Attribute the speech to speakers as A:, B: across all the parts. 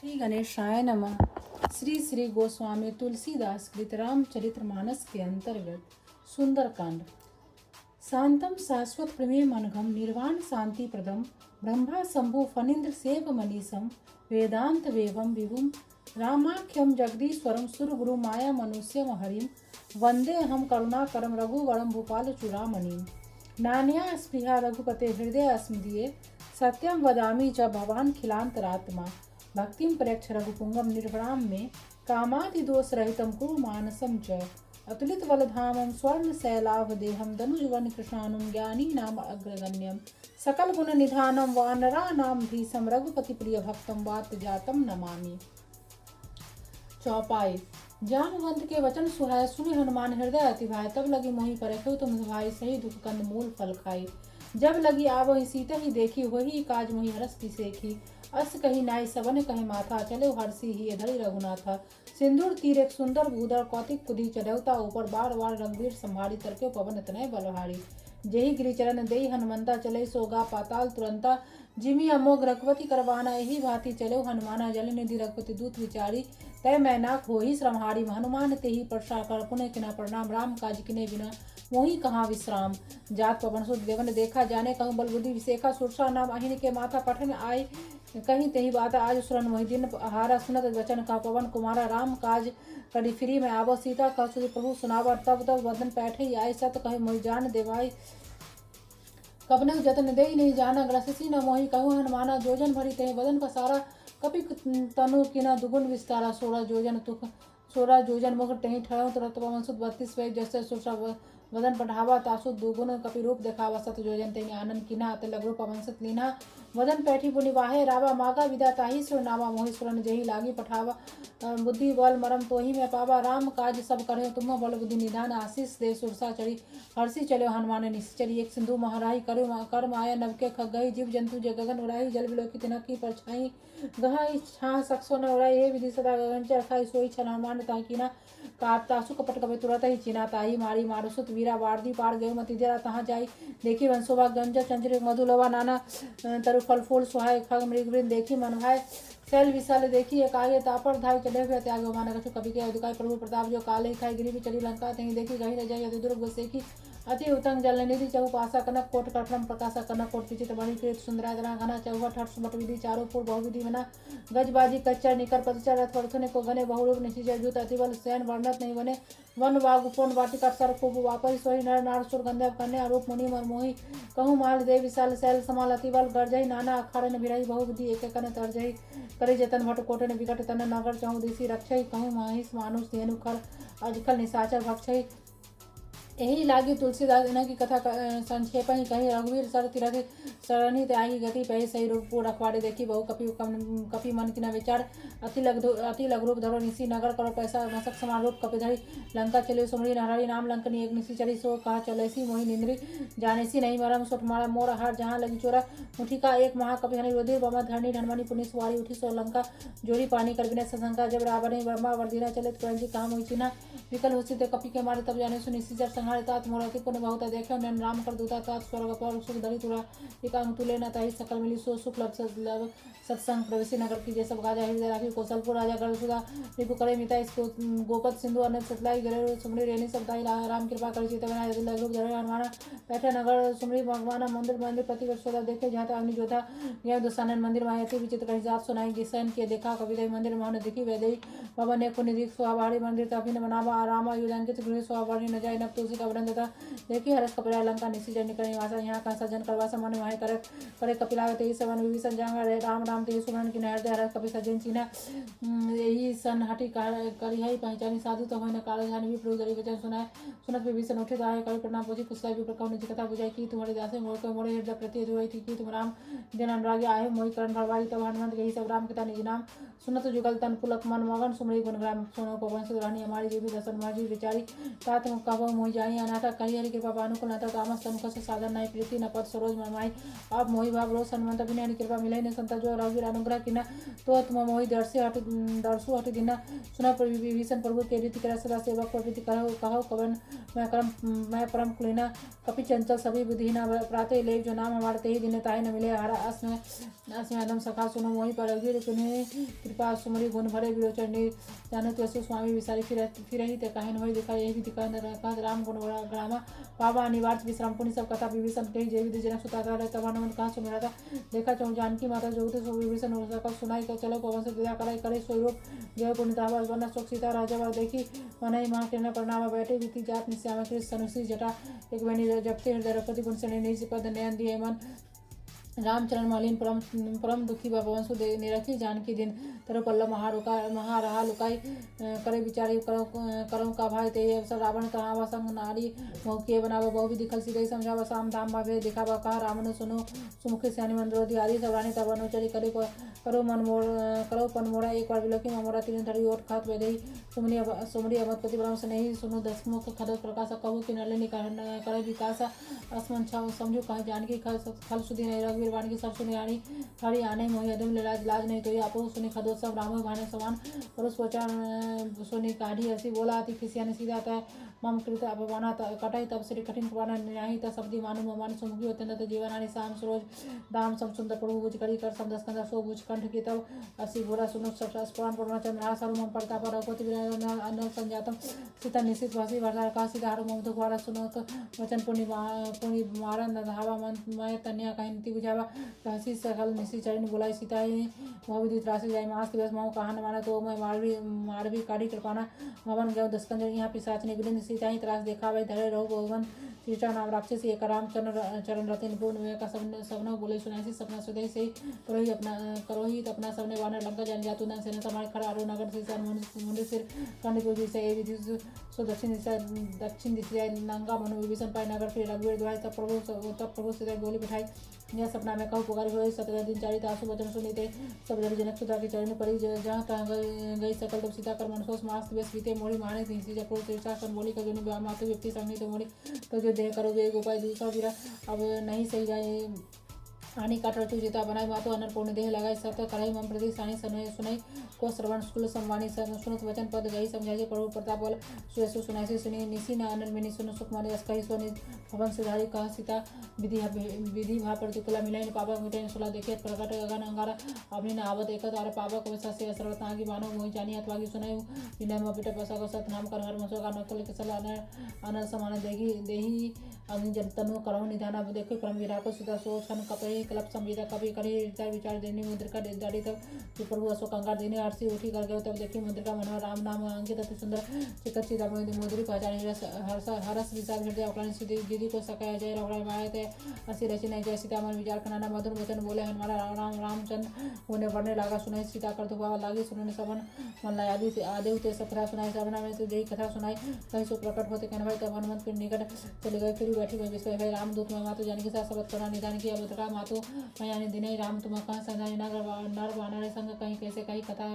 A: श्री गणेशाय नमः। श्री श्री गोस्वामी तुलसीदास कृत रामचरितमानस के अंतर्गत सुंदरकांड। शांतम शाश्वत प्रमेय मनघम निर्वाण शांति प्रदम ब्रह्मा शंभु फणीन्द्र सेव मनीषम वेदांत वेवम विभुम रामाख्यम जगदीश्वरम सुरगुरु माया मनुष्यम हरिम वंदे हम करुणाकरम रघुवरम भूपाल चूड़ामणिम नान्या स्पृहा रघुपते हृदय अस्मदीये सत्यम वदामि च भवान खिलांतरात्मा भक्तिम प्रेक्ष रघुपुंगम निर्भराम में कामादि दोष रहितम कुरु मानसम च अतुलित बलधामम स्वर्ण शैलाभ देहम धनुजवन कृष्णानुम ज्ञानी नाम अग्रगण्यम सकल गुण निधानम वानरा नाम भीषम रघुपति प्रिय भक्तम वात जातम नमामि। चौपाई। जामवंत के वचन सुहाय सुनि हनुमान हृदय अति भाई तब लगी मोहि परखो तुम भाई सही दुख कंद मूल फल खाई जब लगी आवहि सीता ही देखी वही काज मोहि हरस की सेखी अस कही नाई सबन कहे माथा चले हर्षि ही धरि रघुनाथा सिंदूर तीर एक सुंदर भूधर कौतिक कुदी चढ़ौता ऊपर बार बार रंगवीर संभारी तरके पवन तनय बलहारी जेहि गिरिचरण देहि हनुमंता चले सोगा पाताल तुरंता जिमि अमोघ रघुपति करवाना यही भांति चलो हनुमाना जल निधि रघुपति दूत विचारी तय मैनाक होहि श्रमहारी हनुमान तेहि परसा कर पुनः किना प्रणाम राम काज किने बिना मोहि कहाँ विश्राम जात पवन सुत देवन देखा जाने कहूँ बल बुद्धि विशेखा सुरसा नाम अहिन के माथा पठन आय कहीं तेही बात आज सुरन मोहि दिन हारा सुनत वचन का पवन कुमारा राम काज करी फ्री में आवो सीता कह सुधि प्रभु सुनावा तब तब वदन पैठे आय सत कहे मोहि जान देवाई कबन जतन दे नहीं जाना ग्रसी न मोहि कहूँ हनुमाना जोजन भरी ते वदन का सारा कपि तनु किना दुगुन विस्तारा 16 जोजन मुख टही ठहरो तुरंत पवन सुत 32 वे जैसे सुरसा वदन पढ़ावा तासु दुगुन कपि रूप देखावा सत जोजन तेनि आनंद किना अत लघु पवन सुत लीना वदन पैठी पुनि वाहे रावा मागा विदा ताही सुर नावा मोहि सुरन जेहि लागी पठावा बुद्धि बल मरम तोहि में पावा राम काज सब करे तुम बल बुद्धि निधान आशीष दे सुरसा चढ़ी हर्षि चले हनुमान निश्चरी एक सिंधु महाराही करु कर माया नवके खगई जीव जंतु जय गगन उड़ाई जल बिलोकी तिनकी परछाई गहाई छा सकसो न उड़ाई हे विधि सदा गगन चरखाई सोई छल हनुमान ताकीना तासु कपट कपे तुरत ही चिना ताही मारी मारुसुत वीरा वारदी पार गयो मति जरा तहाँ जाई देखी वंशोभा गंज चंचरी मधुलवा नाना तरु फल फूल सुहाय खग मृगवृंद देखी मन भाई शैल विशाल देखी एक आगे तापर धाय चले हुए त्याग माना कछु कवि के अधिकार प्रभु प्रताप जो काले खाई गिरी चली लंका तही देखी गही न जाय अति दुर्ग बसेकी अति उत्तंग जल निधि चहु पासा कनक कोट कटम प्रकाशा कनक कोट विचित बणि कृत सुंदरादना घना चौहट हट सुमट विधि चारों पुर बहुविधि बना गजबाजी कच्चर निकर पतचर रथ वर्थने को गने बहुरूप निशिचर जूत अतिबल सैन वर्णत नहीं बने वन वाग उपवन वाटिका सर खूब वापरी सोही नर नार सुर गंधर्व कन्या रूप मुनि मर मोहि कहूँ माल देव विशाल शैल समाल अतिबल गरजही नाना अखाड़न बिरही बहुविधि एक कन तरजही करे जतन भट कोटन विकट तन नगर चहु दिशि रक्षई कहूँ महिष मानुष धेनु खर अजखल निशाचर भक्षई यही लागी तुलसीदास इन्ह की कथा संक्षेप ही कही रघुवीर सर तीरथ सरणी त्यागी गति पही सही रूप पूर्ण अखवाड़े देखी बहु कपि मन की न विचार अति लघु रूप धरो निशी नगर करो पैसा मसक समान रूप कपि धरी लंका चले सुमरी नरहरि नाम लंकनी एक निशी चली सो कहा चलेसी मोहि निंद्री जानेसी नहीं मरम सुट मारा मोर हार जहाँ लगी चोरा मुठी का एक महाकपि हनि रोधिर बमा धरणी धनमणि पुनि सुवारी उठी सो लंका जोड़ी पानी कर बिना सशंका जब रावण ब्रह्मा वर्दिना चले तुरंजी कहा मोहि चिन्हा विकल होसी ते कपि के मारे तब जाने सुनि निशी संहारे तात मोरति पुण्य बहुता देखे नैन राम कर दूता तात स्वर्ग पर सुख धरी तुरा एकांग तुले न ताहि सकल मिली सो सुख लभ सत्संग प्रवेशी नगर की जैसे गाजा हृदय राखी कौशलपुर राजा कर सुधा रिपु करे मिता इसको गोपत सिंधु अनंत सतलाई गरे सुमरी रेनी सबताई राम कृपा कर चित बना यदि लघु धरे हनुमाना बैठे नगर सुमरी भगवान मंदिर प्रति वर्ष सोदा देखे जहाँ अग्नि जोधा यह दुसानन मंदिर मायाति विचित्र कही जात सुनाई जिसन के देखा कविदय मंदिर मोहन दिखी वैदई भवन एक निधिक स्वाभारी मंदिर तभी बनावा आराम युधांकित गृह स्वाभारी न जाए नब तुलसी का वर्णन तथा देखी हरस कपिला लंका निशी निकल निवासा यहाँ का सज्जन करवा मन वहाँ करे कपिलावत यही सवन विभीषण जांग राम राम तेहि सुमरन की नहर हरस कपि सज्जन चिन्ह यही सन हटी करिहाई पहचानी साधु तो होने काल जान भी प्रभु दरी वचन सुनाए सुनत विभीषण उठे दाहे कवि प्रणाम पूछी कुशला भी प्रकौ निज कथा बुझाई की तुम्हारे दासे मोर को मोरे हृदय प्रति हुई थी कि तुम राम जन अनुरागी आए मोहि करण भरवाई तब हनुमंत यही सब राम पिता निज नाम सुनत जुगल तन पुलक मन मगन सुमरी गुण ग्राम सोनो पवन सुरानी हमारी देवी दसन माजी विचारी तात कहो मोहि जाई अनाथा कही हरि कृपा अनुकूल नाथ तामस तनुख से साधन नहीं प्रीति न पद सरोज मनमाई आप मोहि भाव रोज हनुमंत बिना कृपा मिले न संत जो रघुवीर अनुग्रह किना तो तुम मोहि दर्शु हटि दिना सुना विभीषण प्रभु के रीति करा सदा सेवक प्रवृत्ति कहो कहो कवन मैं परम कुलीना कपि चंचल सभी बुद्धिहीना प्रातः ले जो नाम हमारे ते ही दिन ताहि न मिले हरा असम सखा सुनो मोहि पर रघुवीर कुने कृपा सुमरी गुण भरे विरोचन जानो तुलसी स्वामी विसारी फिर ही ते कहन होई दिखा यही दिखा राम गुण ग्रामा पावा अनिवार्य विश्राम पुनि सब कथा विभीषण कही जय विधि जनक सुता था तब हनुमान कहाँ सुन रहा था देखा चौ जानकी माता जोगते सो विभीषण सकल सुनाई कर चलो पवन से विदा कराई करे स्वरूप जय पुण्यतावा वरना शोक सीता राजा वर देखी मनाई माँ के प्रणाम बैठे बीती जात निश्याम कृष्ण सनुसी जटा एक बनी जपते हृदय रपति गुण से नहीं पद नयन दिए मन रामचरण मालिन परम दुखी भवन निरखी जानकी दिन तरु पल्लव महारहा लुकाई करे विचारी करो का भाई ते अवसर रावण कहावा संग नारी मोह किए बनावा बहु भी दिखल सीधे समझावा साम धाम भावे दिखावा कहा रावण सुनो सुमुख सियानी मंद्रोधी आदि सवानी तब अनुचरी करो पन मोड़ा एक बार बिलोकी मोरा तीन धड़ी ओट खात वैदही सुमरी अमतपति ब्रह्म से नहीं सुनो दसमुख खद प्रकाश कहू कि नलिनी करे विकास असमन समझो कहा जानकी खल सुधी नहीं रघुवीर वाणी की सब सुनी आनी हरि आने मोहि अदम लाज नहीं तो ये आपो सुनी खदो सब रामो भाने समान परुष वचन सुनी काढ़ी हसी बोला अति खिसिया ने सीधा था मम कृत अपमाना कटाई तब श्री कठिन पुराना न्याही त शब्दी मानु ममान सुमुखी होते न जीवन आनी शाम सरोज दाम सब सुंदर प्रभु भुज करी कर सब दस कंधा सो भुज कंठ की तब असी घोड़ा सुनो सब स्पुरान परमा चंद्रा सारु मम पड़ता पर रघुपति विराजमान अन्न संजातम सीता निश्चित वासी वर्षा का सीधा हरु मम दुखवारा सुनो वचन पुनि मारा न धावा मन मैं तन्या कहती बुझावा हसी सकल निशी चरण बुलाई सीता मोह विदित राशि जाय मास दिवस मोह कहा न माना तो मैं मारवी काढ़ी कृपाना भवन गयो दस्कंजर यहाँ पिशाचने विलिंद सीता ही त्रास देखा भाई धरे रहो भगवान सीता नाम राक्षस एक राम चरण रतिन पूर्ण विवेक का सबने बोले सुनासी सपना स्वदेश से करो ही अपना सबने वानर लंका जन जातु न सेना समाज खड़ा आरो नगर से मुंडे सिर कंड पूजी से विधि सो दक्षिण दिशा नंगा मनु विभीषण पाई नगर फिर रघुवीर द्वारा तब प्रभु सीता गोली बिठाई यह सपना में कहू पुकार हुए 17 दिन चारित आंसू वचन सुनीते सब जन जनक सुधा के चरण पड़ी जहाँ तहाँ गई सकल तब सीता कर मनसोस मास दिवस बीते मोड़ी माने थी सीता को तीर्था बोली का जो मातु व्यक्ति संगी तो मोड़ी तो जो देह करो जो गोपाई दूसरा फिर अब नहीं सही जाए हानि काट रचु जीता बनाई मातो अनर पूर्ण देह लगाई सत कराई मम प्रति सानी सुनाई को श्रवण स्कूल संवाणी सुनत वचन पद गई समझाई प्रभु प्रताप बोल सुयसु सुनाई से सुनी निशी न अनल मिनी सुन सुख माने कही सोनी भवन सुधारी कहा सीता विधि भा प्रतिकूला मिलाई पावा मिटाई सुला देखे प्रकट गगन अंगारा अपनी न आवत एक तार पावा को से सर्वत आगे मानो मोहि जानी अथवागी सुनाई विनय म पिट पसा को सत नाम कर हर मसो का नकल के सला अनर समान देही अग्नि जंतनु करहु निधाना देखो परम विरा को सीता सो छन कपई कलप संविदा कभी करी विचार देनी मुद्रिका दाढ़ी तब जो प्रभु अशोक अंगार देने आरसी उठी कर गए तब देखी मुद्रिका मनोहर राम नाम अंकित अति सुंदर चिकट सीता मुद्री पहचानी हरस विचार हृदय अकलन दीदी को सकाया जय रघुराय माया थे असी रची नहीं जय सीता मन विचार करना मधुर वचन बोले हमारा रामचंद्र होने बढ़ने लगा सुनाई सीता कर दुआ लागी सुनने सबन मन आदि आदेव ते सपना सुनाई सबना में से यही कथा सुनाई कहीं सो प्रकट होते कहना भाई तब हनुमंत के निकट चले गए फिर बैठी हुई विश्व भाई रामदूत में मातु जानकी साथ सबत करना निदान किया बतरा मातु यानी दिन राम तुम कहाँ संधानी नर वानर संग कहीं कैसे कहीं कथा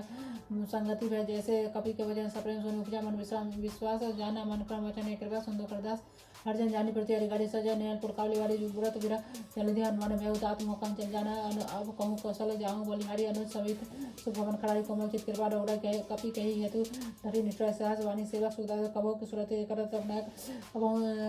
A: संगति है जैसे कपि के वजन सप्रेम सोनी उपजा मन विश्वास जाना मन क्रम वचन कृपा सुंदर करदास हरजन जानी प्रति अधिकारी सजा नयनपुर कावली वाली बुरत गिरा जलधि हनुमान भय उतात मोकान चल जाना अब कहूँ कौशल जाऊँ बलिहारी अनुज समित सुभवन खड़ारी कोमल चित कृपा डोरा कपि कही हेतु धरी निश्चय सहस वाणी सेवा सुधा कबो की सुरत करत नायक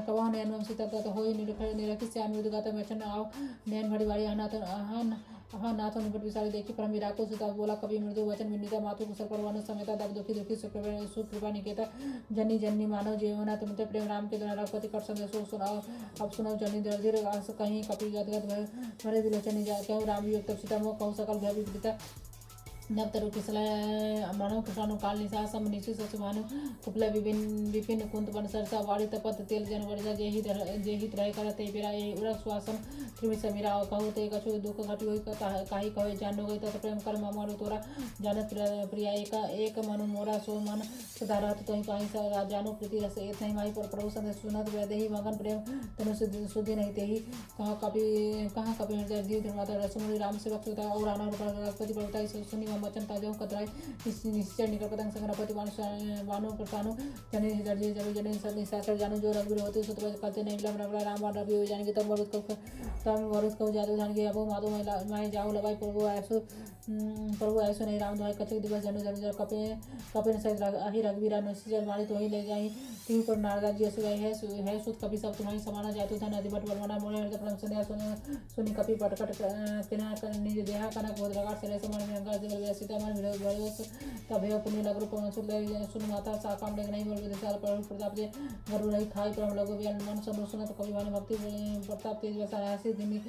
A: कबो नयन सीता हो निरखी श्याम युद्धगत वचन आओ नयन भड़ी वाली नाथ निकट विचारी देखी परम विराको सीता बोला कवि मृदु वचन विनीता मातु कुशल परवान समेता दब दुखी दुखी सुकृपा निकेता जनी जन्नी मानव जीवना तुमते प्रेम राम के द्वारा रघुपति कर संदेश सुनाओ अब सुनाओ जनी दर्दिर कहीं कपि गदगद भरे विलोचनी जा कहूँ राम युक्त सीता मोह कहूँ सकल भय विपरीता नव तरु किसला मनो कृष्णानु काल निशा सम निशि ससुभानु कुपला विपिन कुंत वन सरसा वाड़ी तपत तेल जन वर्जा जेहि रह करते बेरा ए उरक स्वासम त्रिमि समीरा कहु ते कछु दुख घटी होई काही कहे जानो गई तत प्रेम कर मामरु तोरा जानत प्रिया एक मनु मोरा सो मन सुधारत तहि पाई जानो प्रीति रस एत नहीं माई पर प्रभु संदेश सुनत वेदेहि मगन प्रेम तनु सुधि नहीं तेहि कहाँ कपि हृदय जीव धर्माता रसमुनि राम सेवक सुता और आना रघुपति प्रभुता सुनि वचन ताजो कतराय निश्चय निकट पतंग संग्रहपति बानु प्रसानु जने दर्जे जब जने सनी साकर जानो जो रघुवीर होते सुत करते नहीं लम रगड़ा राम बाण रवि हो जाएंगे तब वरुत को जादू जान के अबो माधो माए जाओ लबाई प्रभु ऐसो नहीं राम दुहाई कचक दिवस जनु जनु कपे सहित अहि रघुवीरा निश्चय मारी तो ही ले जाई टीवी पर नारदा जी असुर है सुत कपि सब तुम्हारी समाना जातु धन अधिपट बलवाना मोने हृदय परम संध्या सुनि कपि पटकट किना निज देहा कनक बोध लगा सरे समान में अंगा देव सीता मन विरोध तभे पुण्य लग रूप सुन माता सा काम लेग नहीं बोल विशाल प्रताप जे गरु रही खाई परम लघु बियान मन सब सुनत कवि वाणी भक्ति प्रताप तेज वसा हासी दिनी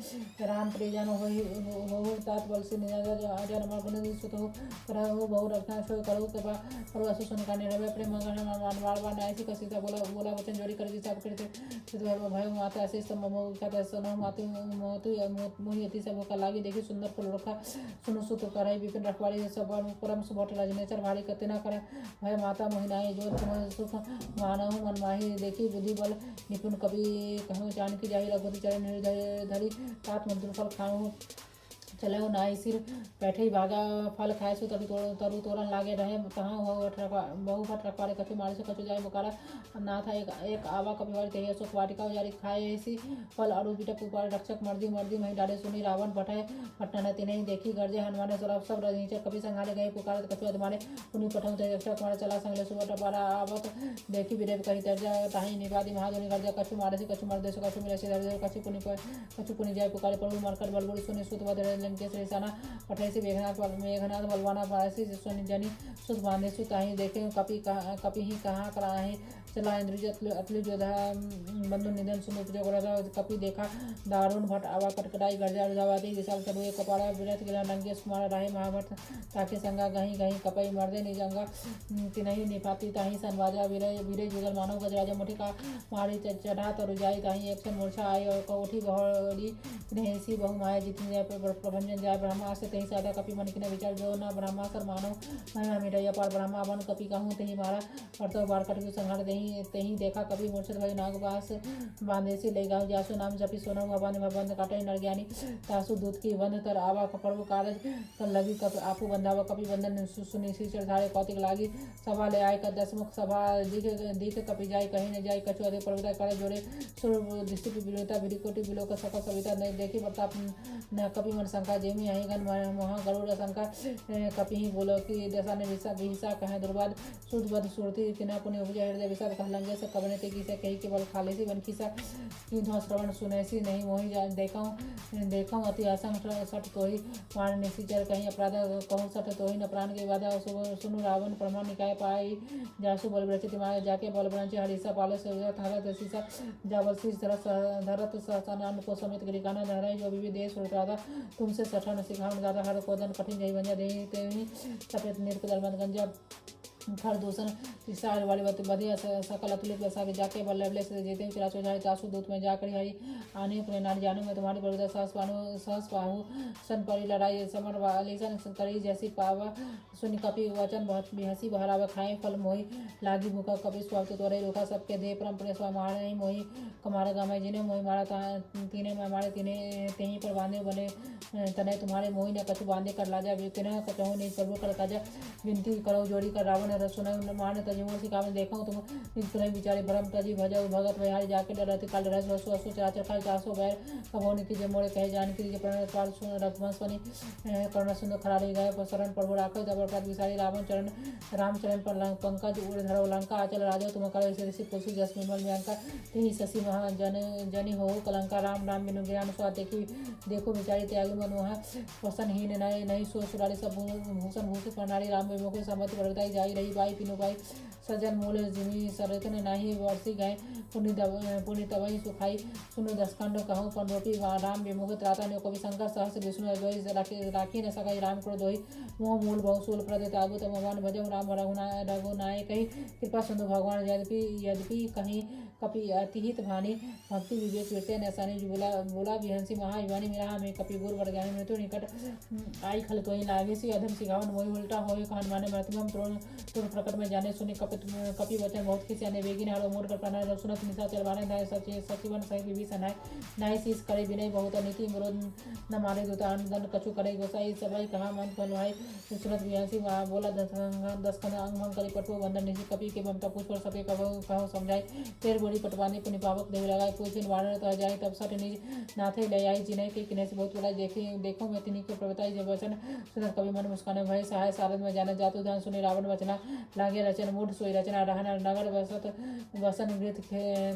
A: राम प्रिय जन हो तात बल से निजा आजा नमः गुण सुत हो करहु बहु रखना सो करो कृपा करो असु सुन का निरवे प्रेम मंगल मान बार ऐसी कसीता बोला वचन जोड़ी कर विचार करते भय माता ऐसे स्तंभ कहते सन मातु मोहि अति सब का लागी देखी सुंदर फल रखा सुनो सुत कराई विपिन रखवाड़ी सब परम सुभट राजनेचर भारी कते न करे भय माता मोहिनाई जो तुम सुख मानहु मन माही देखी बुद्धि बल निपुण कवि कहूँ जानकी जाहि रघुपति चरण हृदय धरी तात मंत्र फल खाऊँ चले हो नाई सिर बैठे ही भागा फल खाए सो तरु तोरण लागे रहे कहाँ बहु भट रखवारे कछु मारे से कछु जाए मुकारा ना था एक आवा कपिवारी तहिया सुख वाटिका जारी खाए ऐसी फल अरु बिटक पुपार रक्षक मर्दी मही डाले सुनी रावण भटाए पटना तिन्हें देखी गर्जे हनुमाने सौरभ सब नीचे कभी संघाले गए पुकार कछु अधमारे पुनि पठौ ते रक्षक मारे चला संगले सुबह टपारा आवत देखी विदेव कही तर्जा ताही निवादी महाजनी गर्जा कछु मारे से कछु मर्दे से कछु मिले से कछु पुनि जाए पुकारे प्रभु मरकर बलबुड़ी सुनी सुत बदले केसरी साना पठाई मेघनाथ बलवाना पारसी सोनी जनी सुत बांधे सुताही देखे कपि ही कहाँ करा है चला इंद्रजित अतुल जोधा बंधु निधन सुनो उपजोग कपि देखा दारुण भट आवा कटकटाई गर्जा जावादी विशाल चबुए कपाड़ा विरत गिरा नंगे सुमारा राहे महाभट ताके संगा गही गही कपई मर्दे निजंगा तिनहि निपाती ताही सनवाजा वीरे जुगल मानव गजराजा मुठी का मारी चढ़ा तरु जाई ताही एक मोर्छा आई और कौठी बहड़ी नेसी बहु माया जितनी जाए प्रभंजन जाए ब्रह्मा से तही सादा कपि मन किन विचार जो न ब्रह्मा सर मानव महिमा मिटैया पार ब्रह्मा बन कपि कहूँ तही मारा परतो बार कटु संहार तही देखा कभी मूर्छित भई नागवास बांधे से ले गाँव जासु नाम जपी सोनम भवन बंद काटे नरज्ञानी तासु दूत की बंध तर आवा प्रभु कारज कर लगी कप आपू बंधावा कपि बंधन सुनी सी चढ़ाए कौतिक लागी सभा ले आय कर दसमुख सभा दीख कपि जाय कहीं न जाय कछु अधिक प्रभुता करे जोड़े सुर दृष्टि विरोता विरिकोटि बिलो का सकल सविता नहीं देखी प्रताप न कपि मन शंका जेमी यही गण महा गरुड़ शंका कपि ही बोलो कि दशा ने विषा कहे दुर्वाद शुद्ध बद सुरती किना पुण्य उपजय हृदय विषाद कहलंगे से कबने ते की से कही केवल खाले सी बन खिसा की ध्व श्रवण सुने सी नहीं मोहि देखऊं अति आसन सट तोहि मान निशिचर कहीं अपराध कहूँ सट तोहि न प्राण के बाधा सुनु रावण प्रमाण निकाय पाई जासु बल विरचित माय जाके बल ब्रंच हरिसा पाले से थारत सीसा जाबल शीश धरत सहसानंद को समेत गिरिकाना धराई जो भी देश उड़ता तुमसे सठन सिखावन ज्यादा हर कोदन कठिन जय बंजा दे ही सफेद निर्कदल मन गंजा खर दूषण सार वाली बात बढ़िया सकल अतुलित वसा के जाके बल्ले से जीते चिराचो जाए तासु दूत में जाकर हरी आने अपने नारी जानू में तुम्हारी बड़ोदा सहस पाहु सन परी लड़ाई समर वाली सन करी जैसी पावा सुनि कपि वचन बहुत बिहसी बहरावा खाए फल मोहि लागी भूखा कपि स्वागत तोरे रोका सबके दे परम प्रिय स्वा मारे नहीं मोहि कमारा गामे जिन्हें मोहि मारा तीने में मारे तीने तेही पर बांधे बने तने तुम्हारे मोहि ने कछु बांधे कर लाजा बिना कचहु नहीं प्रभु कर काजा विनती करो जोड़ी कर रावण सुन मान तजी मोर सिखा में देखो तुम निष्कुल विचारे भरम तजी भजो भगत विहारी जाके डरती काल रस वसु असु चराचर खाल चासो बैर कभोनि की जे मोरे कहे जान की जे प्रण पाल सुन रघुवंशनी करुणा सुंदर खरारी गए शरण प्रभु राखो जबरपात विसारी राम चरण पर पंकज उड़ धरो लंका आचल राजो तुम कर ऋषि पुरुष जस निर्मल व्यांका तेहि शशि महा जनि हो कलंका राम राम बिनु ज्ञान स्वाद देखो विचारी त्यागी मन वहाँ वसनहीन नहीं सो सुरारी सब भूषण भूषित प्रणाली राम विमुख सम्मति बढ़ताई जाई रही बाई पिनु बाई सजन मूल जिमी सरतन नाही वर्षी गए पुण्य तवही सुखाई सुनो दसखंड कहूँ पंडोपी राम विमुख त्राता ने कवि शंकर सहस विष्णु राखी न सकाई राम क्रोध दोही मोह मूल बहुसूल प्रद तागु तम भगवान भजो राम रघुनायक कही कृपा सिंधु भगवान यद्यपि कहीं कपि अतिहित भानी भक्ति विवेक वीरते नसानी जो बोला विहंसी महायुवानी मेरा में कपि गुर वर ज्ञानी मृत्यु निकट आई खल तो ही लागे सी अधम सिखावन मोहि उल्टा होए कहन माने मृत्युम तुम प्रकट में जाने सुनी कपि वचन बहुत किसी आने वेगी हारो मोर कर प्राण सुनत निशा चलवाने धाय सचिवन सहित विभीषण है नाई शीस करे विनय बहुत नीति विरोध न मारे दूता दंड कछु करे गोसाई सबाई कहा मन फल भाई सुनत विहंसी बोला दस खन अंग करी पटो बंधन निजी कपि के ममता पूछ पर सपे कहो समझाए तेर बोली पटवानी पुनि पावक देव लगाए पूछिन वानर तो जाए तब सट निज नाथे ले आई जिने के किने से बहुत बड़ा देखो मैं तिनी के प्रवताई जब वचन सुनत कवि मन मुस्काने भय सहाय सारद में जाने जातु धन सुनि रावण वचना लागे रचन मूढ़ सोई रचना रहन नगर वसत वसन वृत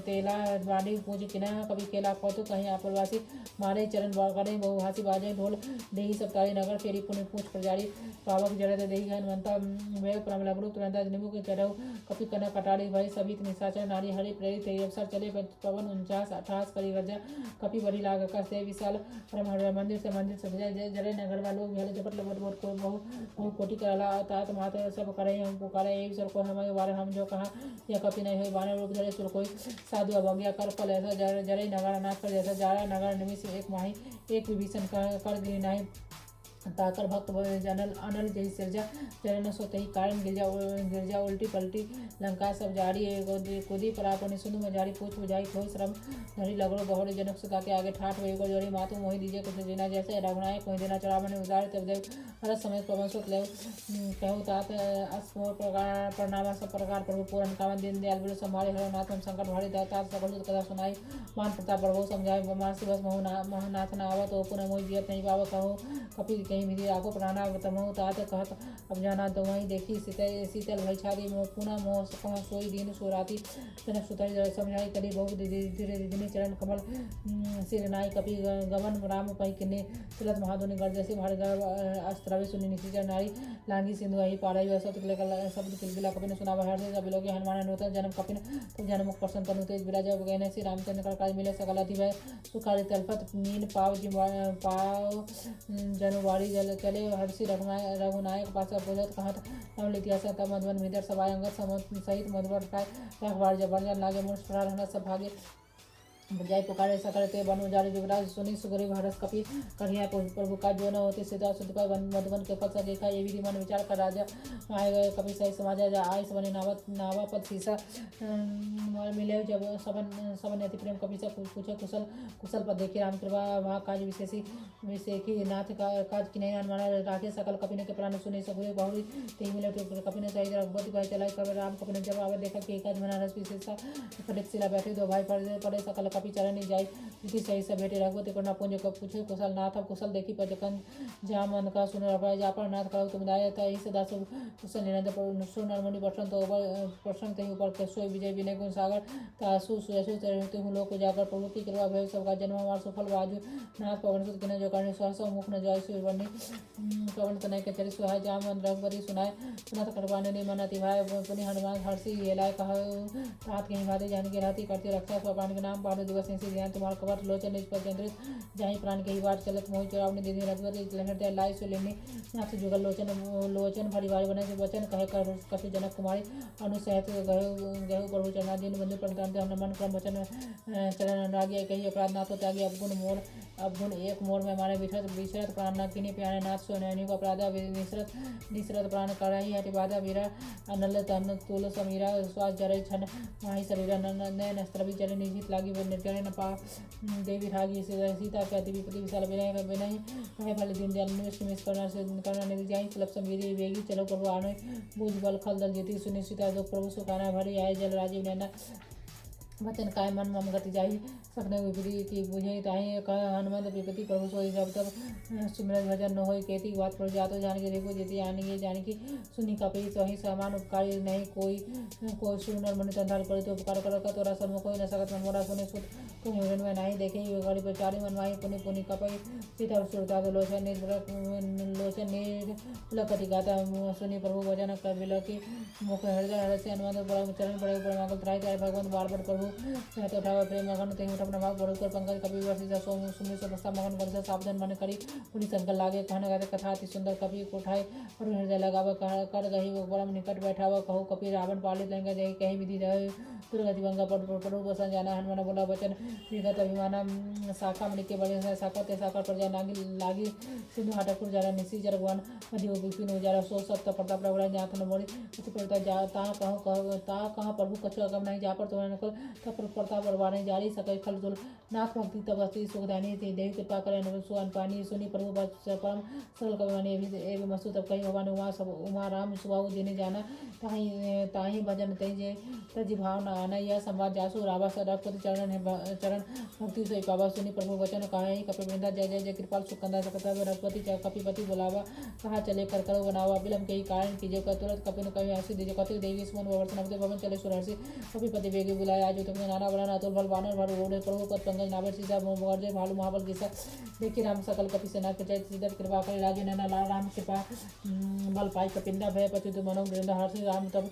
A: तेला वाणी पूज किना कवि केला कौतु कहीं आप्रवासी मारे चरण करे बहुभाषी बाजे ढोल देही सप्ताही नगर फेरी पुनि पूछ प्रजारी पावक जड़त देही हनुमंता वे परम लगरू तुरंत निमुख चढ़ऊ कपि कनक कटारी भय सभी निशाचर नारी हरि प्रेरित अवसर चले पवन 49-58 करी गर्जा कपि बड़ी लाग का से विशाल परम मंदिर से सजा जरे नगर वालों भेल जपट लपट बोट को बहु कोटि करला तात मात सब करे हम पुकारे एक सर को हमारे वारे हम जो कहा यह कपि नहीं है बानर रूप धरे सुर कोई साधु अवज्ञा कर फल ऐसा जरे नगर नाश कर जैसा जारा नगर निमिष एक माही एक विभीषण कर गिरी नहीं ताकर भक्त जनल अनल जही सिरजा चरण सोते ही कारण गिरजा उल्टी पलटी लंका सब जारी कुदी परापनि सुनु मजारी पूछ बुझाई खोई श्रम धरी लगड़ो बहोरे जनक सुता के आगे ठाठ वही को जोड़ी मातु मोहि दीजिए कुछ देना जैसे रघुनायक कोई देना चढ़ावन उदार तब देव हर समय पवन सुत ले कहूँ तात अस्मोर प्रकार प्रणाम सब प्रकार प्रभु पूर्ण कामन दिन दयाल बिरु संभाले हर नाथ हम संकट भारी तात सकल कथा सुनाई मान प्रताप प्रभु समझाए मासी बस मोहनाथ न आवत हो पुनः मोहि जियत नहीं पाव कहो कपि कहीं विधि आगो प्राणा तमो तात कहत अब जाना तो वहीं देखी शीतल भई छादी पुनः मोह कह सोई दिन सोराती जनक सुतरी समझाई करी बहु धीरे धीरे चरण कमल सिर नाई कपि गवन राम पही किन्ने तिलत महाधुनि गर्ज से भार अस्त्रवे सुनि निशिचर नारी लांगी सिंधु ही पाड़ाई वह शब्द किलबिला कपिन सुनावा हर सब लोग हनुमान नूतन जन्म कपिन तो जन्म प्रसन्न तनु तेज विराज गए श्री रामचंद्र कर काज मिले सकल अधिवय सुखारी तलपत मीन पाव जनुवारी जल चले हर्षि रघुनायक पासा बोलत कहत नव लितिहास तब मधुबन मिदर सभाय अंगत सहित मधुबर काय रखवार जबरजन लागे मूर्छ प्रारंभ सब भागे जाय पुकारे सकल ते बन उजारी युवराज सुनी सुग्रीव हरस कपि कन्हैया प्रभु का जो न होते सीधा सुधपाय मधुबन के पद देखा ये विधि मन विचार कर राजा आए गए कपि सही समाजा जा आय सबने नावा पद सीसा मिले जब सबन अति प्रेम कपि से पूछे कुशल पद देखी राम कृपा वहाँ काज विशेषी नाथ का काज की नहीं अनुमाना राखे सकल कपिने के प्राण सुने सुग्रीव बहुरी ते मिले कपिने सही रघुपति भाई चलाई कब राम कपिने जब आवे देखा कि काज बनारस विशेषा खड़क सिला बैठे दो भाई पड़े सकल कपि चरण जाय इति सही से भेटे रघुपति को पुंज को पूछे कुशल नाथ कुशल देखी पजकन जहाँ मन का सुन रपाय जा पर नाथ करो तुम दाय था इस दास कुशल निरंतर सुन मुनि प्रश्न तो प्रश्न ते ऊपर के सोई विजय विनय गुण सागर तासु सुयसु तरहते हूँ लोक जाकर प्रभु की कृपा भय सबका जन्म हमार सफल बाजू नाथ पवन सुत किने जो करने सहसा मुख न जाय सुर वर्णी पवन तनय के चरि सुहाय जा मन रघुपति सुनाय सुनत करवाने ने मन अति भाई पुनि हनुमान हर्षि हेलाय कह तात कहीं भाते जान के रहती करते रक्षा स्वपान के नाम पाड़ दिवस से ध्यान तुम्हारा कवट लोचन निज पर केंद्रित जाहि प्राण के ही बात चलत मोहि चुरावने दीदी रघुपति लहर लाई सो लेने नाथ जुगल लोचन भरिवारी बने वचन कहे कर कपि जनक कुमारी अनुसहित गहु प्रभु चरणा दिन बंधु प्रणतांत हनुमान क्रम वचन चरण अनुरागी कही अपराध नाथ त्यागी अवगुण एक मोर में मारे विचरत प्राण न किनी प्यारे नाथ सो नैनिक अपराध निसरत प्राण करही हटि बाधा वीरा अनल तन तुल समीरा श्वास जरे छन माही शरीर नयन अस्त्र जरे निजित लागी निर्जन न पा देवी रागी सीता के अति विपति विशाल विनय कहे फल दिन दयाल निवेश करना निधि जाई चलब संवीरी वेगी चलो प्रभु आने भुज बल खल दल जीती सुनि सीता दो प्रभु सुखाना भरी आए जल राजीव नैना वचन काय मन मम गति जाही सपने विपरीति बुझे ताही कह हनुमंत विपति प्रभु सोई जब तब सुमिरत भजन न होई केती बात पर जातो जान के देखो जेती जानी की सुनी कपि सही समान उपकारी नहीं कोई सुनर मन तंधाल करे तो उपकार कर का तोरा सन्मुख कोई न सकत मन मोरा सुने सुत तुम हिरण में नहीं देखे ये गाड़ी पर चारी मनवाई पुनि पुनि कपि सीता सुरता तो लोचन लकति गाता सुनी प्रभु वचन कर बिल की मुख हृदय से हनुमंत बड़ा चरण बड़े ऊपर मांगल त्राई भगवान बार बार प्रभु प्रभु मैं तो उठावे प्रेम मगन ते उठ अपना भाव बड़कर पंकज कवि वर्षिता सोम सुमि सदस्ता मगन कर सावधान मन करी पुनि संकल लागे कहन गाते कथा अति सुंदर कवि को उठाए और हृदय लगाव कर गही वो बड़म निकट बैठावा कहो कपि रावण पालित लंका जाई कहीं विधि रहे दुर्गति भंगा पड़ो बसन जाना हनुमान बोला वचन विगत अभिमान शाखा मणि के बड़े शाखा ते शाखा पर जा लागी सिंधु हाटपुर जरा निसी जर भगवान मध्य विपिन उजारा सो सप्त प्रताप प्रभु जात न मोड़ी उति प्रता जा ता कहाँ प्रभु कछु अगम नहीं जा पर तो तब प्रताप बरवाने जारी सकै खल दुल नाथ भक्ति तबस्ती सुखदानी ते देवी कृपा करे सुअन पानी सुनी प्रभु परम सरल कविवानी एवं मस्तु तब कही भगवान उमा सब उमा राम सुबाहु जिने जाना ताही भजन तही तजी भावना आना यह संवाद जासु रावा सदापति चरण भक्ति से पावा सुनी प्रभु वचन कहा कपि वृंदा जय जय जय कृपाल सुकंदा सकता रघुपति कपिपति बुलावा कहा चले कर करो बनावा विलम्ब के कारण कीजिए तुरंत कपिन कवि हसी दीजिए कति देवी स्मन वर्तन अवते भवन चले सुरहर्षि कपिपति वेगी बुलाया आज तुमने नाना बड़ा अतुल बल बानर भर रोड़े प्रभु पद पंकज नावर सीधा मोर्जे भालू महाबल गिसा देखी राम सकल कपि सेना के जय सीधा कृपा करे राजू नैना लाल राम कृपा बल पाई कपिंदा भय पति तु मनो गृंदा हर्षि राम तब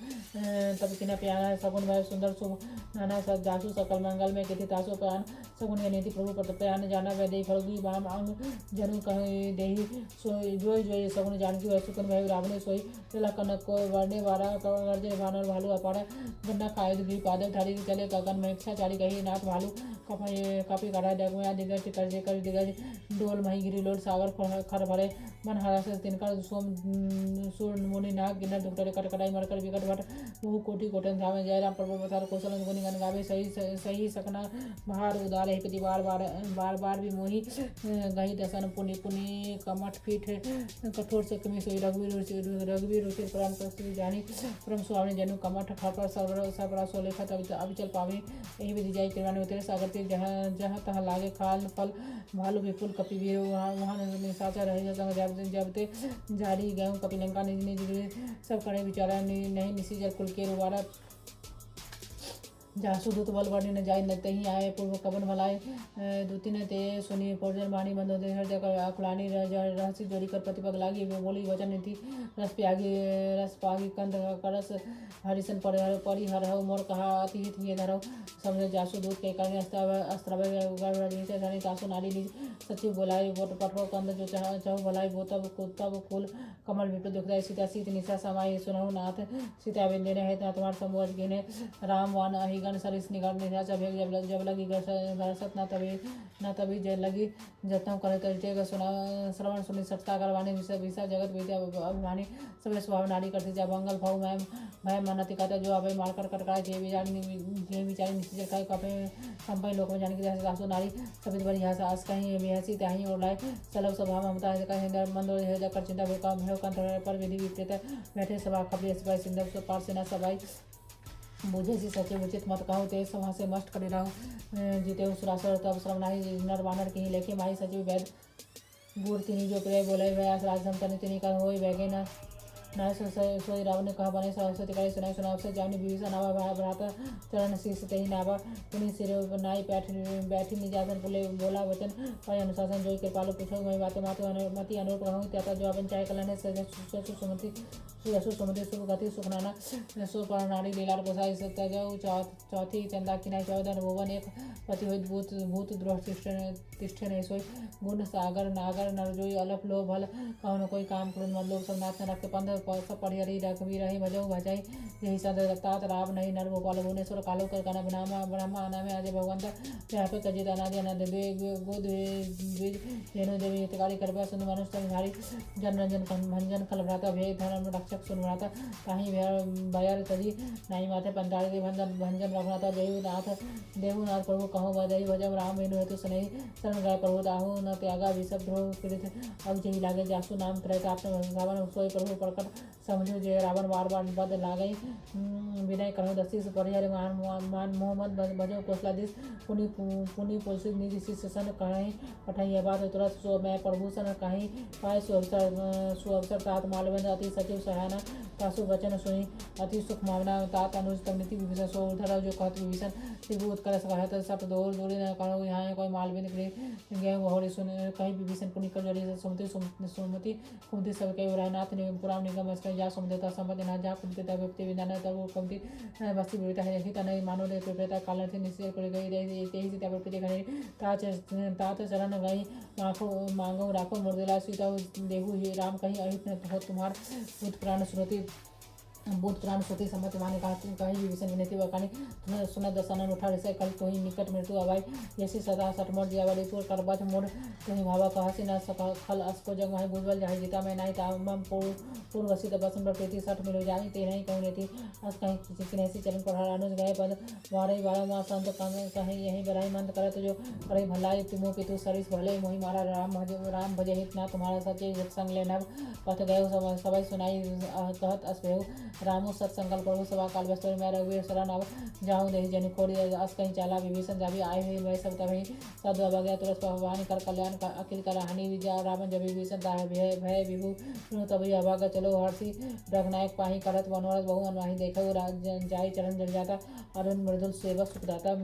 A: किना प्यारा सगुन भय सुंदर शुभ नाना सब जासु सकल मंगल में किति तासु प्राण सगुन नीति प्रभु पद प्रयान जाना वै देई फलगी बाम अंग जनु कहे देही सोई जोई सगुन जानकी वै सुकन भय रावण सोई तेला कनक को वर्णे वारा गर्जे वानर भालू अपाड़ा गन्ना खाए गिरी पादव धारी चले गगन में इच्छा चारी गही नाथ भालू कपि कड़ा जगमया दिग्गज कर दिग्गज डोल मही गिरी लोड सागर खर भरे मन हरा से तिनकर सोम सूर मुनि नाग गिन्नर दुखटरे कटकटाई मरकर विकट भट बहु कोटि कोटन धामे जयराम प्रभु पथार कौशल गुनि गन गावे सही सकना बाहर उदार है पति बार भी मोही गही दसन पुनि पुनि कमठ पीठ कठोर से कमी सोई रघुवीर रुचि परम प्रस्तुति जानी परम स्वामी जनु कमठ खपर सबरा सो लेखत अविचल पावनी यही विधि जाई किरवाने उतरे सागर ते जहाँ तहाँ लागे खाल फल भालू विपुल कपि वीर वहाँ साचा रहे जब ते जारी गए कपि लंका निज निज सब करे विचारा नहीं निसी जल कुल के रुवारा जासु दूत बल वर्णि न जाय लगते ही आए पूर्व कवन भलाए दूतिन ते सुनी पोर्जन वाणी बंधो दे हृदय कर आकुलानी रहस्य जोड़ी कर प्रतिपग लागी वो बोली वचन नीति रस पागी कंद करस हरिसन परि हर मोर कहा अति हित ये धरो समझ जासु दूत के कारण अस्त्र तासु नारी निज सचिव बोलाए वो पठो कंद जो चाहो भलाई वो तब कुल कमल विप्र दुखदाय सीता सीत निशा समाई सुनहु नाथ सीता बिंदे है तुम्हार समूह गिने राम वान अहि गण सरिस निगम निराशा भेग जब लगी गरसत न तभी जय लगी जतम करे तरीके सुना श्रवण सुनि सत्ता करवाने विषा जगत विद्या अभिमानी सबे स्वभाव नारी करते जा मंगल भाव मैं मनति कहता जो अभय मारकर कटकाए जे विचारी निश्चित खाए कपे संपय लोक में जाने की सासु नारी सभी बड़ी हंसा आस कहीं बेहसी ताही और लाए सलभ स्वभाव ममता है कहीं हिंदर मंद हृदय कर चिंता भयकांत पर विधि विपरीत बैठे सभा कपड़े सिपाही सिंधु पार सेना सभाई बुझे सी सचे उचित मत कहो ते सभा से मस्ट करे रहो जीते सुरासुर तब श्रवणाही नर वानर के लेखे माही सचिव वैद गुर तिनी जो प्रिय बोले व्यास राजधम तनि तिनी का होई बैगे न नाय सोई रावण ने कहा बने सरस्वती करे सुनाई सुनाव से जानी विभीषण नावा भाई भ्राता चरण शीस ते ही नावा पुनि सिर नाई बैठी निजासन बोला वचन पर अनुशासन जोई के पालो पूछो मैं बातें मति अनुरूप रहूँ त्याता जो अपन चाहे कल्याण सुमति सुमति शुभ गति सुखनाना सो पर नारी लीलार गोसाई सकता जाओ चौथी चंदा किनाई 14 भुवन एक पति हुई भूत द्रोह तिष्ठे नहीं सोई गुण सागर नागर नरजोई अलफ लो भल कौन कोई काम क्रोध मत लोग सब नाथ रख पंध सब पढ़ियरी रघुवीर रही भजो भजाई यही सद रक्तात राव नहीं नर गोपाल भुवनेश्वर कालो कर कनक ब्रह्मा नामे अजय भगवंत व्यापक अजित अनादि अनंत गोद द्विज रेणु देवी हितकारी कृपया सुन मनुष्य धारी जन रंजन भंजन खल भ्राता भेद धर्म रक्षक सुन भ्राता ताही भयर तजी नाई माथे पंताली भंजन रघुनाथ देवनाथ प्रभु कहो बजई भजम राम वेणु हेतु सुनई शरण गए प्रभु दाहु न त्यागा विषभ द्रोह पीड़ित अब जही लागे जासु नाम त्रैत आपन सोई प्रभु प्रकट समझो जे रावण बार बद लागई विनय करो दसीस परिहर मान मोहम्मद भजो कोसलादिस पुनि पुलसित निज शिष्य सन कहीं पठाई बात तुरंत सो मैं प्रभु सन कहीं पाए सुअवसर तात मालबंद अति सचिव सहायना तासु वचन सुनी अति सुख मावना तात अनुज नीति विभीषण सो उधर जो कहत विभीषण त्रिभु उत्कर कहत सब दौड़ दौड़ी न करो यहाँ कोई मालबिंद गए बहुरी सुन कहीं विभीषण पुनि कर जड़ी सुमति कुमति सब के रायनाथ ने पुराण निगम मस्कर जा समझौता संपत्ति ना जा कुंती तब व्यक्ति विधान तब कमती बस्ती बिड़ता है हिता नहीं मानो ले प्रता कालन से निश्चय कर गई रही तेही सीता पर प्रति घड़ी तात चरण गई मांगो राखो मुर्दिला सीता देहु ही राम कहीं अहित न हो तुम्हार बुद्ध प्राण श्रुति बुद्ध प्राण श्रुति सम्मत माने कहीं विभीषण विनती वकानी तुम्हें सुना दसानन उठा ऋषय कल तो ही निकट मृत्यु अवाई जैसी सदा सटमोर दियावली पुर करबच मोड़ तुही भावा कहसी न सका खल असको जग माही बुझबल जाहि गीता में नहीं तामम पूर्वसित बसन प्रकृति सठ मिलो जाहि ते नहीं कहने थी अस कहीं किसी नहीं चलन पढ़ा अनुज गए पद वारे वारा मा संत कहीं यही बराई मंद करत जो करे भलाई तुमो पितु सरिस भले मोहि मारा राम भजे हित ना तुम्हारा सचे जब संग लेना पथ गए सबाई सुनाई कहत असभेव रामो सत्संकल्प प्रभु सभा काल बस्तोर में रघुवीर शरण अब जाऊँ दही जनि खोड़ी अस कहीं चाला विभीषण जाभी आए हुए वह सब तभी सद अवज्ञा तुरस भवानी कर कल्याण अखिल कर हानि विजय रावण जब विभीषण भय विभु सुनो तभी अभागा चलो हर्षि रघुनायक पाही करत मनोरथ बहु अनवाही देखो जाई चरण जड़ जाता अरुण मृदुल सेवक सुखदाता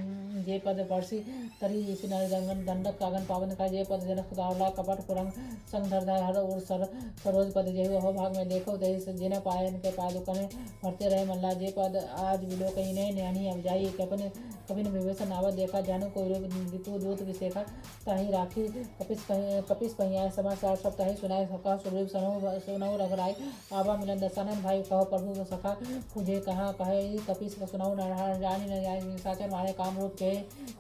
A: जे पद पर्षि तरी ऋषि नरदंगन दंडक कागन पावन का जे पद जनक सुधावला कपट पुरंग संग धरधाय हर और सरोज पद जेहु अहो भाग में देखो दही जिन पायन के पाय दुकान भरते रहे मल्ला जे पद आज विलो कहीं ने न्यानी अब जाइए कपिन विभीषण आवत देखा जानो कोई रूप विपु दूत विशेखा ताही राखी कपिस पहिया समाचार सब ताही सुनाए सका सुग्रीव सुनऊ रघुराई आबा मिलन दसानन भाई कहो प्रभु सखा मुझे कहा कहे कपिस सुनऊ नरहर जानी न जाय साचर मारे काम रूप के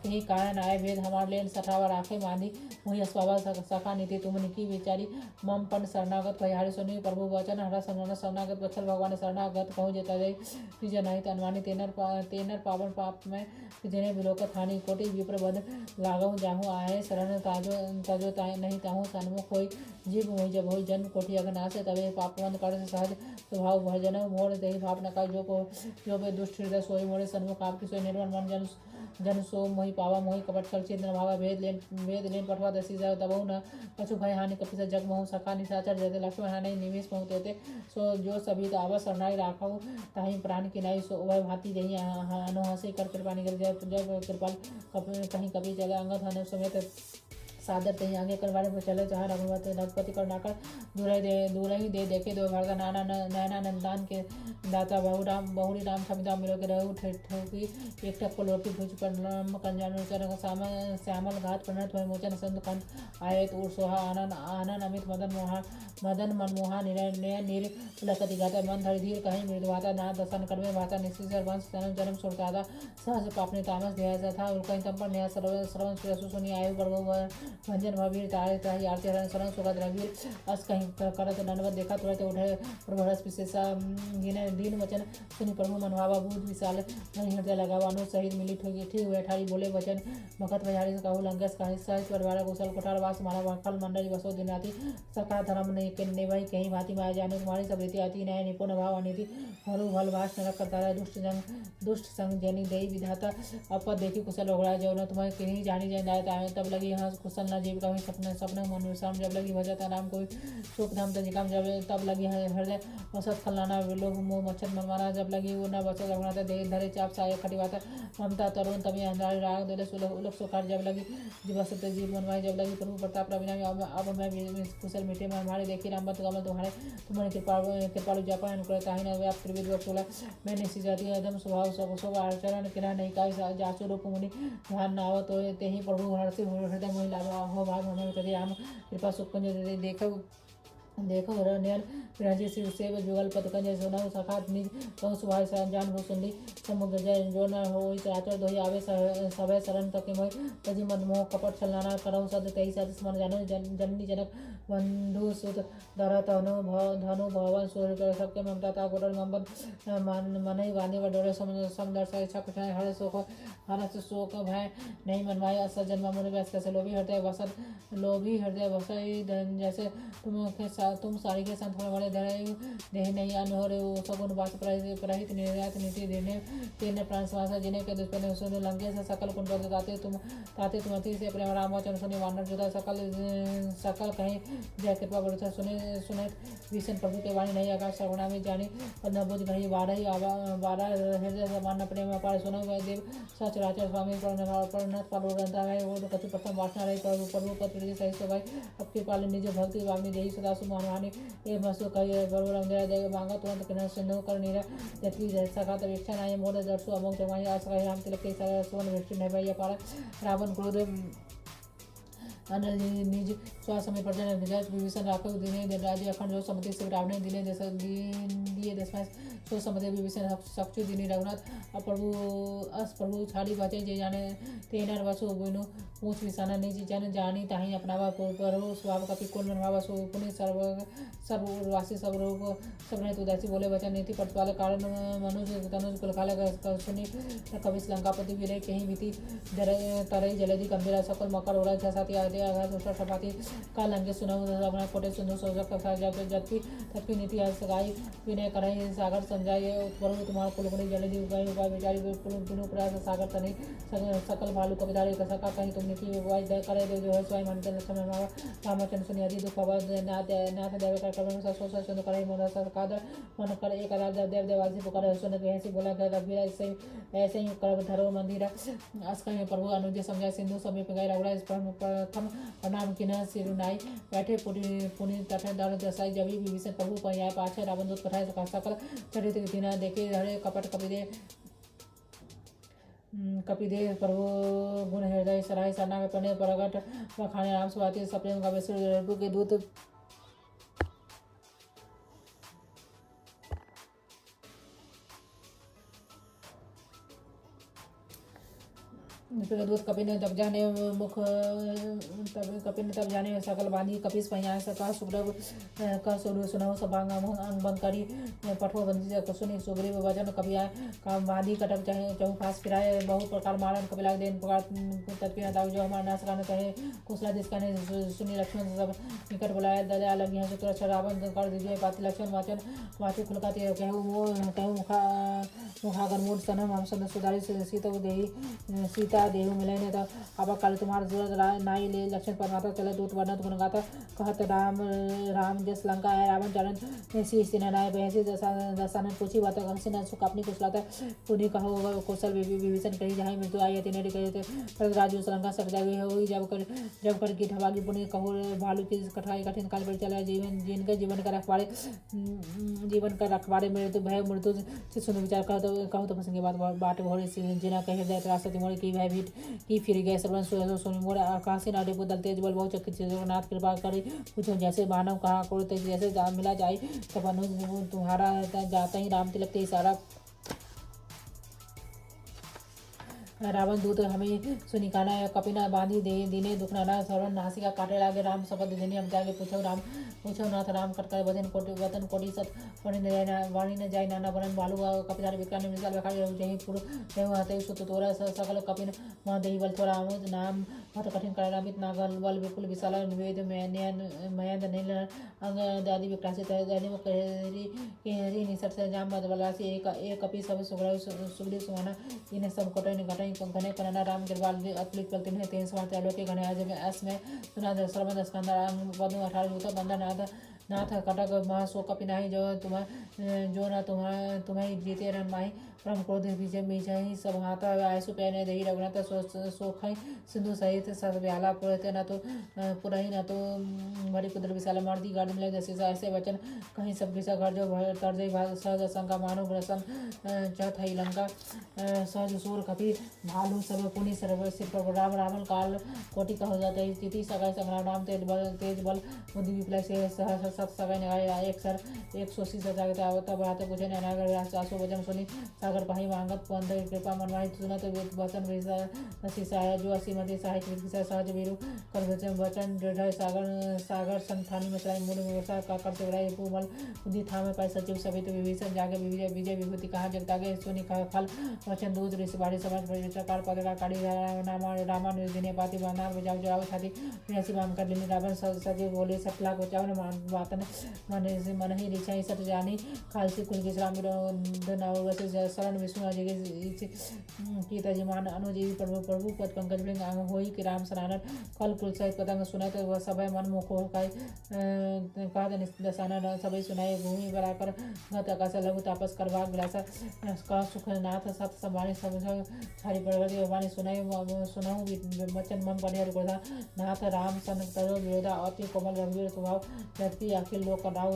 A: कहीं कारण आए भेद हमार लेन सठावा राखे बांधी मुहि अस्वाभा सखा नीति तुम निकी विचारी मम पन शरणागत भयहारी सुनी प्रभु वचन हरा शरणागत वत्सल भगवान शरणागत कहूँ जेता जाय विजय नहीं तनवानी तेनर पावन पाप में जिन्हें विलोकत हानि कोटि विप्र बद लागहु जाहू आए शरण ताजो नहीं ताहू सन्मुख होई जीव मोहि जब होई जन्म कोटि अगनाश तबे पापवंत कर सहज स्वभाव भजन मोर देहि भाप न जो बे दुष्ट हृदय सोई मोरे सन्मुख आपकी सोई निर्मल मन जन सो मोहि पावा मोहि कपट छल छिद्र भावा भेद लेन पठवा दसी जाओ तबहु न पशु भय हानि कपिस जग महु सखा निशाचर जयते लक्ष्मण हानि निवेश पहुँचते सो जो सभी तावा शरणाई राखो ताही प्राण किनाई सो वह भांति जही अनहसी कर कृपा निकल जब कृपाल कहीं कभी चले अंगद हन समेत सादर तही आगे करवाने पर चले जहाँ रघुपति करुणाकर दूर ही दे देखे दो भरता नाना नैना नंदान के दाता बहुरी राम क्षमता मिलो के रहू ठोकी एक ठक को लोटी भुज पर कंजान श्यामल घात प्रणत भय मोचन संत कंठ आये तो सोहा आनंद अमित मदन मनमोहा निर पुलकति गाता मन धरि धीर कहीं मृदुवाता ना दसन कर्मे भाता निश्चर वंश जन्म सुरताता सहज पापने तामस ध्याय था कहीं तम पर न्याय श्रवण सुनी आयु प्रभु भंजन भवीर तारे ताही आरती हरण शरण सुगत रघुवीर अस कहीं करत दंडवत देखा तुरंत उठे प्रभु हरस विशेषा दीन वचन सुनि प्रभु मनभावा बूझ विशाल धनी हृदय लगावा अनु सहित मिली ठीक हुए ठाड़ी बोले वचन मखत भयारी से कहू लंगस का सहज परिवार कुशल कोठार वास मारा वखल मंडली वसो दिनाती सका धर्म नहीं के निभाई कहीं भांति माया जाने तुम्हारी सब रीति आती न्याय निपुण भाव अनिति हरु भल भाष नरक करता दुष्ट संग जनी देई विधाता अपद देखी कुशल होगा जो न तुम्हें कहीं जानी जाए तब लगी यहाँ कुशल न जीव कभी सपने मन विश्राम जब लगी भजता नाम कोई सुख धाम तजिकाम जब तब लगी हृदय वसत खलाना लोग मोह मच्छर मनमाना जब लगी वो न बचत रघुनाथ दे धरे चाप साय खटिवाता ममता तरुण तभी अंधारी राग दिल उलक सुखार जब लगी जीवसत जीव मनवाई जब लगी प्रभु प्रताप रविनामी अब मैं कुशल मीठे में हमारे देखी रामबत कमल तुम्हारे तुम्हारे कृपालु जापा अनुकूलता ही न व्याप त्रिविध बोला मैं निश्चित जाती अदम स्वभाव सब आचरण किरा नहीं का जासु रूप मुनि ध्यान नाव तो ते ही प्रभु हर्षि हृदय मोहि लाभ हो भाग हमें कभी हम कृपा सुख देखो नयन विराजी शिव सेव जुगल पतकंज सुनौ सखात निज कहु सुभाय जान भो सुनली समुद्र जय जो न हो आचर दोहि आवे सभय शरण तक मोहि तजी मद मोह कपट छलना करहु सद तेहि सद स्मरण जानो जननी जनक बंधु सुत दरत धनु भवन सूर्य कर सबके ममता ता गोडल मंबन मनई वाणी व डोरे समदर्शय छक छाय हर शोक हरस शोक भय नहीं मनवाय असजन मुनि व्यस्त से लोभी हृदय वसई जैसे तुम सारी के संत होने वाले देह नहीं अनहोरे सगुन वास प्रहित निर्यात नीति देने तेने प्राण समास जिन्हें के दुष्पन्न सुन लंगे से सकल कुंड ताते तुम अति से प्रेम राम वचन सुनि वानर जुदा सकल कहीं जय कृपा बड़ुता सुने भीषण प्रभु के वाणी नहीं आकाश श्रवणा में जानी पद्मबुद्ध घड़ी बारह हृदय समान प्रेम अपार सुनो वह देव सचराचर स्वामी प्रणत पालो ग्रंथा है वो कछु प्रथम वासना रही प्रभु पद सही सो भाई अब कृपा निज भक्ति वाग्नि देही सदा मनमानी ये मसु कही प्रभु रामदेव देव मांगा तुरंत किन्ह सिंधु कर नीरा जति सका तवीक्षण आय मोद दर्शु अमोक जमाई आसका राम तिलक के सुवन वृष्टि नभय पारा रावण क्रोध निज स्वा समय पर विभीषण राखो दिने राज्य अखंड जो समति से रावण दिने दिए देश में सो समति विभीषण सक्षु दिने रघुनाथ प्रभु छाड़ी बचे जे जाने तेनर वसु बिनु पूछ विसाना निज जन जानी ताही अपनावा प्रभु स्वभाव कपि कुल मनवा सो पुनि सर्ववासी सब रोग सबने उदासी बोले वचन नीति प्रतिपाल कारण मनुज तनुज कुल काल सुनी कवि लंकापति विरय कहीं बीती तरई जलधि गंभीरा सकल मकर ओरा जसाती आदि आघात उषा सपाती काल अंगे सुनऊ रघुनाथ कोटे सिंधु सोजक जति तत्वी नीति सगाई विनय करई सागर संजाय प्रभु तुम्हारा कुलगुणी जलधि उपाय उपाय विचारी बिनु प्रयास सागर तनि सकल भालू कविधारी सका कहीं तुम नीति उपाय दय करे देव जो है स्वयं मानते लक्ष्मण रामचंद्र सुनि आदि दुख अवध नाथ देव कर करुण सो सुन करे मन सकादर मन कर एक राजा देव देवासी पुकार सुन ऐसी बोला गया रघुवीर ऐसे ही कर धरो मंदिर अस्कर प्रभु अनुज समझा सिंधु समीप गए रघुरा प्रथम प्रणाम किन्ह सिरुनाई बैठे पुनि तट दल दसाई जबी विभीषण प्रभु पयाय पाछे रावण दूत कथाय सकल चरित दिन देखे हरे कपट कपिदे प्रभु गुण हृदय सराय सरना प्रणय प्रगट खाने राम सुवाती सप्रेम का के दूत दूत कपि ने तब जाने मुख कपि ने तब जाने सकल बांधी कपिस पहिया सका सुग्रीव का सुनहो सभांग अंग बंग करी पठो बंदी सुनी सुग्रीव वचन कपि का बांधी कटक चाहे चहु पास फिराए बहु प्रकार मारन कपिला देन प्रकार तत्पिना दाऊ जो हमारा नाश करने कहे कुशला दिस कहने सुनी लक्ष्मण सब निकट बुलाया दया लगी है सुरक्षा रावण कर दीजिए पाति लक्ष्मण वाचन वाचु खुलकाते कहू मुखागर मूड सनम हम सन सुधारी सीता देहु मिलन था अब काल तुम्हारा जरूरत नाई ले लक्ष्मण परमात्मा चले दूत वर्णत गुण गाता कहत राम जस लंका है रावण चरण सी सेना नाय बहसी दसानन पूछी बात हंसी न सुख अपनी कुशलता पुनि कहो कौशल विभीषण कही जहाँ मृत्यु आई तिने कहे थे राजू लंका सट जागी हुई जब कर की ढवागी पुनि कहो भालू की कठिनाई कठिन काल पर चला जिनके जीवन का रखवारे मृत्यु भय मृत्यु से सुन विचार कहो तो प्रसंग बात बाट भोरे जिना कहे हृदय त्रासति मोर की भय भीट की फिर गए सर्वन सोनी मोर आकाशी नाड़ी बदल तेज बल बहुत चक्र जगन्नाथ कृपा करे पूछो जैसे मानव कहाँ करो जैसे मिला जाए तब अनुज तुम्हारा जाता ही राम तिलक ते सारा रावण दूत हमें सुनिकाना कपिना बांधी दे दिने दुखनाना सर्वन नासिका काटे लागे राम शपथ देने हम जाके पूछो नाथ राम कटकर वतन कोटि सत वाणी न जाय नाना बनन बालू कपिधार विक्रान मिसाल बखाड़ी जही पुर देव हते सुत तोरा सकल कपिन मह देही बल थोड़ा आमोद नाम बहुत कठिन करामित नागल बल विपुल विशाल निवेद मयंद नील अंग दादी विक्रासित दादी केहरी निसट से जाम बदलासी एक कपि सब सुग्रीव सुहाना इन्हें सब कटन घटन घने कनना राम गिरवाल अतुलित पलतिन है तेन समाते आलोके घने आज में अस में सुना सर्वद स्कंदर पदु 18 युत बंधन नाथ कटक महासो कपिनाही जो ना तुम्हें जीते रन माही परम क्रोध विजय मिजही सब हाथा आयसु पैने दही रघुनाथ सोखई सिंधु सहित सब व्याला पुरते न तो पुरही न तो भरी कुदर विशाल मर्दी गाड़ी मिले जैसे ऐसे वचन कहीं सब किसा घर जो तर्जय सहज शंका मानो प्रसन्न चौथ ही लंका सहज सूर कपि भालू सब पुनि सर्व सिर पर राम रावण काल कोटि का हो जाता है स्थिति सगाई संग्राम राम तेज बल बुद्धि विप्लव से सत सगाई नगाई एक सर 180 सजागता आवता बढ़ाते पूछे नगर आसो वचन सुनी सागर पाही मांगत पंथ कृपा मनवाई सुनत वचन शीशा है जो असीमति साहित्य सहज वीरु कर वचन दृढ़ सागर संथानी मचलाई मूल व्यवसाय काकर से उड़ाई पूमल बुद्धि था में पाई सचिव सभी तो विभीषण जागे विजय विभूति कहा जगतागे सुनी फल वचन दूध ऋषि बाड़ी समझ प्रकार पदका काड़ी रामा निर्दिने पाति बानार बजाओ जड़ाओ छाती ऐसी बाम कर लेनी रावण सजे बोले सटला को चावन वातन मन ही रिछाई सट जानी खालसी कुल के राम वैसे शरण विष्णु अजय गीता जी मान अनुजीवी प्रभु पद पंकज लिंग आंग होई कि राम सनानन कल कुल सहित पतंग सुनाए तो वह सभय मन मुख हो कहा दसाना सभी सुनाए भूमि बराकर घत आकाश लघु तापस कर भाग विलासा का सुखनाथ सत संभाणी सब हरि प्रगति वाणी सुनाऊ वचन मम बने गोधा नाथ राम सन तरो विरोधा अति कोमल गंभीर स्वभाव व्यक्ति रही आखिर लोग कराओ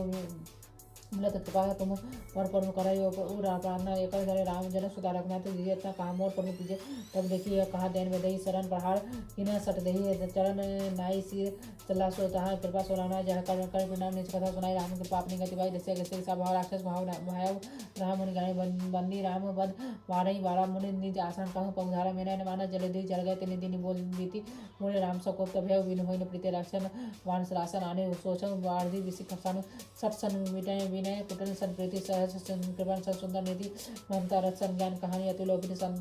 A: मिलत कृपा तुम पर करे प्रार्थना एक करे राम जन सुधा रखना तो दीजिए इतना काम और पर कीजिए। तब देखिए कहा दैन में दही शरण पहाड़ किन सट दही चरण नाई सिर चला सो तहा कृपा सोलाना जह कर प्रणाम निज कथा सुनाई राम कृपा अपनी गति भाई जैसे जैसे सब भाव राक्षस भाव भाव राम मुनि गाने बंदी राम बद वारही वारा मुनि निज आसन कहूँ पहुधारा मैंने माना जलधि जल गए तिनि दिन बोल बीती मुनि राम सकोप तभय विन होइन प्रीति राक्षन वान रासन आने सोचन वारधि विषि खपसानु सट सन विनय विनय कुटन सन प्रीति सहज कृपन सन सुंदर नीति ममता रथ सन ज्ञान कहानी अति लोभित सन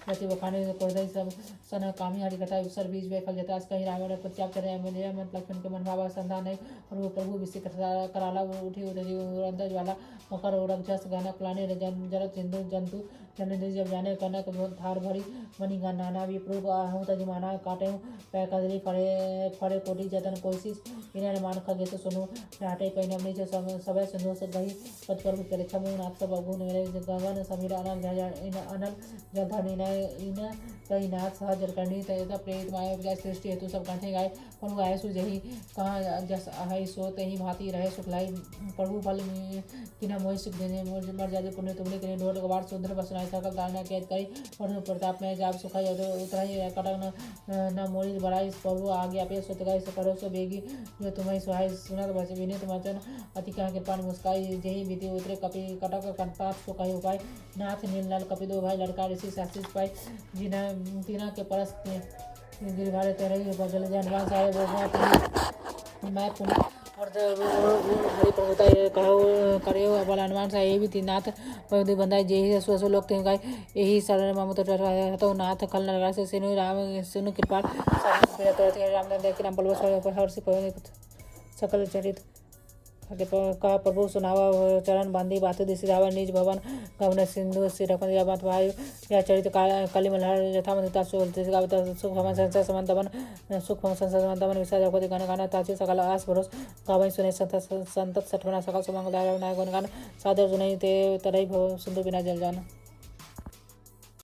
A: रति बखाने क्रोधि सब सन कामी हरि कथा विसर बीज वे फल जता कहीं रावण प्रत्याप करे मेरे मन लक्ष्मण के मन भाव संधान नहीं और वो प्रभु विषि कराला उठी उठी अंदर ज्वाला मकर और जस गाना कुलाने जरत सिंधु जंतु जन जब जाने कनक धार भरी मणि नाना विप्रूप आहूँ तजमाना काटे पै कदली फड़े कोटि जतन कोशिश इन्हें मान खगे से सुनो राटे कहीं नमनी जो समय सिंधु से गही पद पर करे छमु नाथ सब अगुन मेरे गगन समीर अनल जलधर इन कई नाथ सहज करनी तथा प्रेत माया विजय सृष्टि हेतु सब कंठे गाय प्रभु आय सु जही कहाँ जस आय सो तही भांति रहे सुखलाई प्रभु बल किना मोहि सुख देने मर जादे पुण्य तुमने कने ढोल गवार सुंदर बसनाई सकल दाना कैद करी प्रभु प्रताप में जाब सुखाई उतराई कटक न मोरी बड़ाई प्रभु आगे आपे सुत गई करो सो बेगी जो तुम्हें सुहाई सुनत बच विनित वचन अति कहा कृपान मुस्काई जही विधि उतरे कपि कटक कंतात सो कही उपाय नाथ नील कपि दो भाई लड़का ऋषि शास्त्री पाई जिना तीना के परस गिरभारे तेरे बदल जानवान सारे भोगवा मैं पुण्य और बड़ी प्रभुता कहो करे बल हनुमान सा ये भी थी नाथ पवदी बंदा जे सो लोग थे गाय यही शरण ममत तो नाथ कल नगर से सिनु राम सिनु कृपा राम देख राम बलव हर्षि सकल चरित कहा प्रभु सुनावा चरण बांधी बात दिशा निज भवन गवन सिंधु सिरपन मत वायु या चरित कलि मल्हार यथा मता सुख भवन संसार समन दमन सुख संसार समन दमन विषय जगति गण गाना ताची सकल आस भरोस गावई सुने संतत सठवना सकल सुमंगल नायक गण गान सादर सुनई ते तरई भव सिंधु बिना जल जाना।